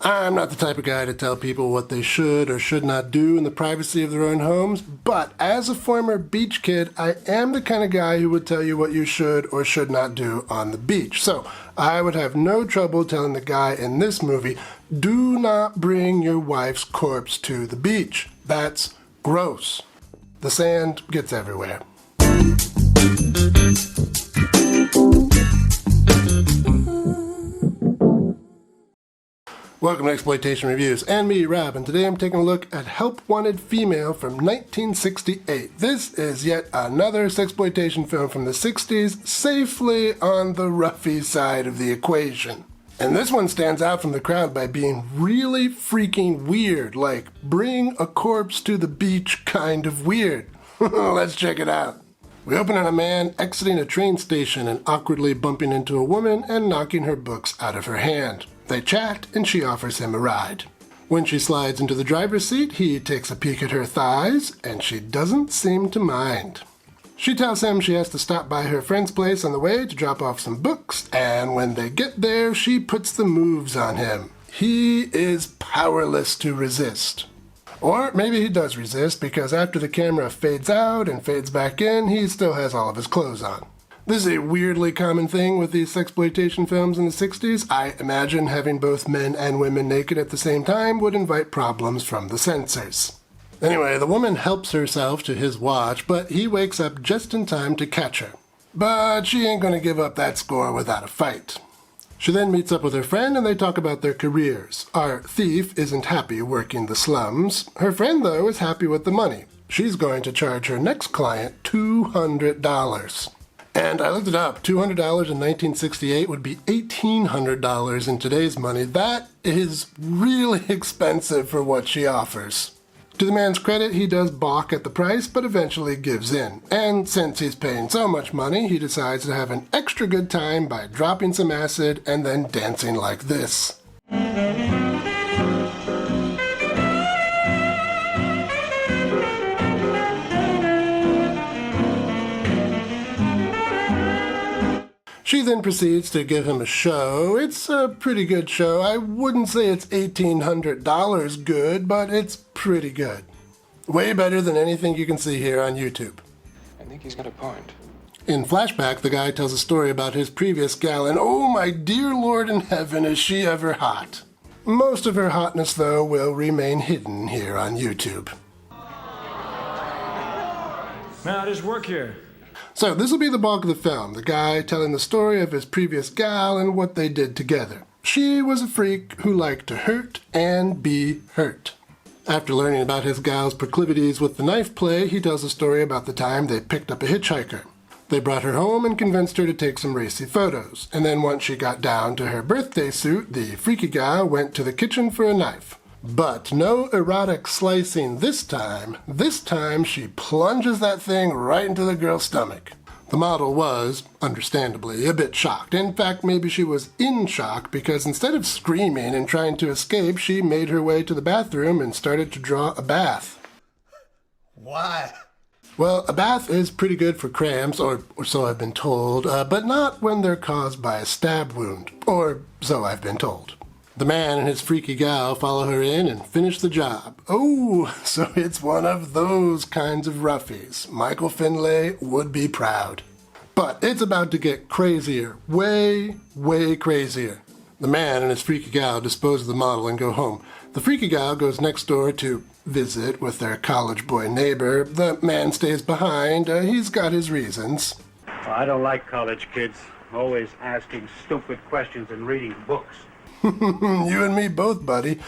I'm not the type of guy to tell people what they should or should not do in the privacy of their own homes, but as a former beach kid, I am the kind of guy who would tell you what you should or should not do on the beach. So I would have no trouble telling the guy in this movie, do not bring your wife's corpse to the beach. That's gross. The sand gets everywhere. Welcome to Exploitation Reviews, and me, Rob, and today I'm taking a look at Help Wanted Female from 1968. This is yet another sexploitation film from the 60s, safely on the roughie side of the equation. And this one stands out from the crowd by being really freaking weird, like bring a corpse to the beach kind of weird. Let's check it out. We open on a man exiting a train station and awkwardly bumping into a woman and knocking her books out of her hand. They chat, and she offers him a ride. When she slides into the driver's seat, he takes a peek at her thighs, and she doesn't seem to mind. She tells him she has to stop by her friend's place on the way to drop off some books, and when they get there, she puts the moves on him. He is powerless to resist. Or maybe he does resist, because after the camera fades out and fades back in, he still has all of his clothes on. This is a weirdly common thing with these sexploitation films in the 60s. I imagine having both men and women naked at the same time would invite problems from the censors. Anyway, the woman helps herself to his watch, but he wakes up just in time to catch her. But she ain't gonna give up that score without a fight. She then meets up with her friend and they talk about their careers. Our thief isn't happy working the slums. Her friend, though, is happy with the money. She's going to charge her next client $200. And I looked it up. $200 in 1968 would be $1,800 in today's money. That is really expensive for what she offers. To the man's credit, he does balk at the price, but eventually gives in. And since he's paying so much money, he decides to have an extra good time by dropping some acid and then dancing like this. She then proceeds to give him a show. It's a pretty good show. I wouldn't say it's $1,800 good, but it's pretty good. Way better than anything you can see here on YouTube. I think he's got a point. In Flashback, the guy tells a story about his previous gal, and oh my dear Lord in heaven, is she ever hot. Most of her hotness, though, will remain hidden here on YouTube. Man, I just work here. So this will be the bulk of the film, the guy telling the story of his previous gal and what they did together. She was a freak who liked to hurt and be hurt. After learning about his gal's proclivities with the knife play, he tells a story about the time they picked up a hitchhiker. They brought her home and convinced her to take some racy photos, and then once she got down to her birthday suit, the freaky gal went to the kitchen for a knife. But no erotic slicing this time. This time she plunges that thing right into the girl's stomach. The model was, understandably, a bit shocked. In fact, maybe she was in shock because instead of screaming and trying to escape, she made her way to the bathroom and started to draw a bath. Why? Well, a bath is pretty good for cramps, or so I've been told, but not when they're caused by a stab wound, or so I've been told. The man and his freaky gal follow her in and finish the job. Oh, so it's one of those kinds of roughies. Michael Finlay would be proud. But it's about to get crazier. Way, way crazier. The man and his freaky gal dispose of the model and go home. The freaky gal goes next door to visit with their college boy neighbor. The man stays behind. He's got his reasons. I don't like college kids. Always asking stupid questions and reading books. You and me both, buddy.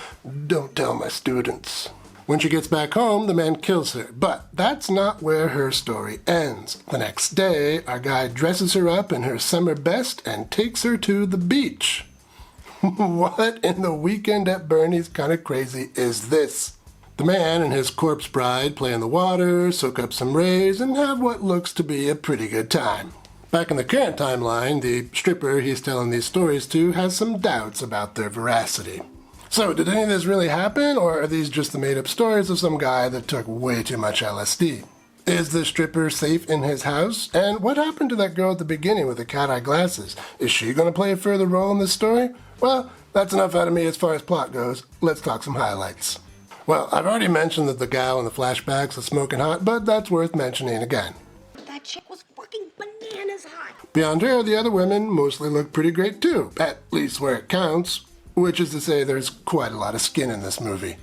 Don't tell my students. When she gets back home, the man kills her. But that's not where her story ends. The next day, our guy dresses her up in her summer best and takes her to the beach. What in the Weekend at Bernie's kind of crazy is this? The man and his corpse bride play in the water, soak up some rays, and have what looks to be a pretty good time. Back in the current timeline, the stripper he's telling these stories to has some doubts about their veracity. So, did any of this really happen, or are these just the made-up stories of some guy that took way too much LSD? Is the stripper safe in his house? And what happened to that girl at the beginning with the cat-eye glasses? Is she going to play a further role in this story? Well, That's enough out of me as far as plot goes. Let's talk some highlights. Well, I've already mentioned that the gal in the flashbacks is smoking hot, but that's worth mentioning again. That chick was fucking bananas hot. Beyond her, the other women mostly look pretty great too, at least where it counts, which is to say there's quite a lot of skin in this movie.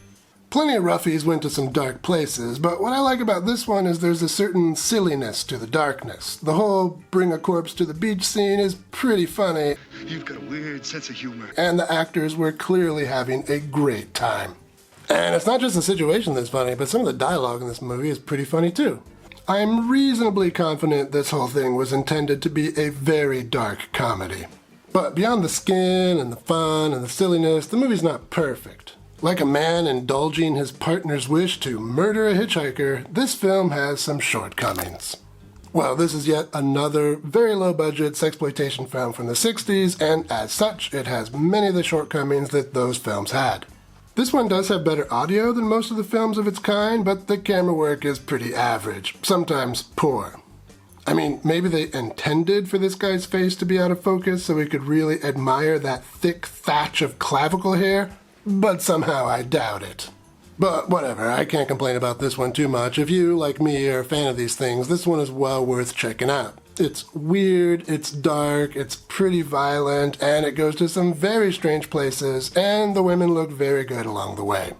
Plenty of roughies went to some dark places, but what I like about this one is there's a certain silliness to the darkness. The whole bring a corpse to the beach scene is pretty funny. You've got a weird sense of humor. And the actors were clearly having a great time. And it's not just the situation that's funny, but some of the dialogue in this movie is pretty funny too. I'm reasonably confident this whole thing was intended to be a very dark comedy. But beyond the skin and the fun and the silliness, the movie's not perfect. Like a man indulging his partner's wish to murder a hitchhiker, this film has some shortcomings. Well, this is yet another very low-budget sexploitation film from the 60s, and as such, it has many of the shortcomings that those films had. This one does have better audio than most of the films of its kind, but the camera work is pretty average, sometimes poor. I mean, maybe they intended for this guy's face to be out of focus so we could really admire that thick thatch of clavicle hair, but somehow I doubt it. But whatever, I can't complain about this one too much. If you, like me, are a fan of these things, this one is well worth checking out. It's weird, it's dark, it's pretty violent, and it goes to some very strange places, and the women look very good along the way.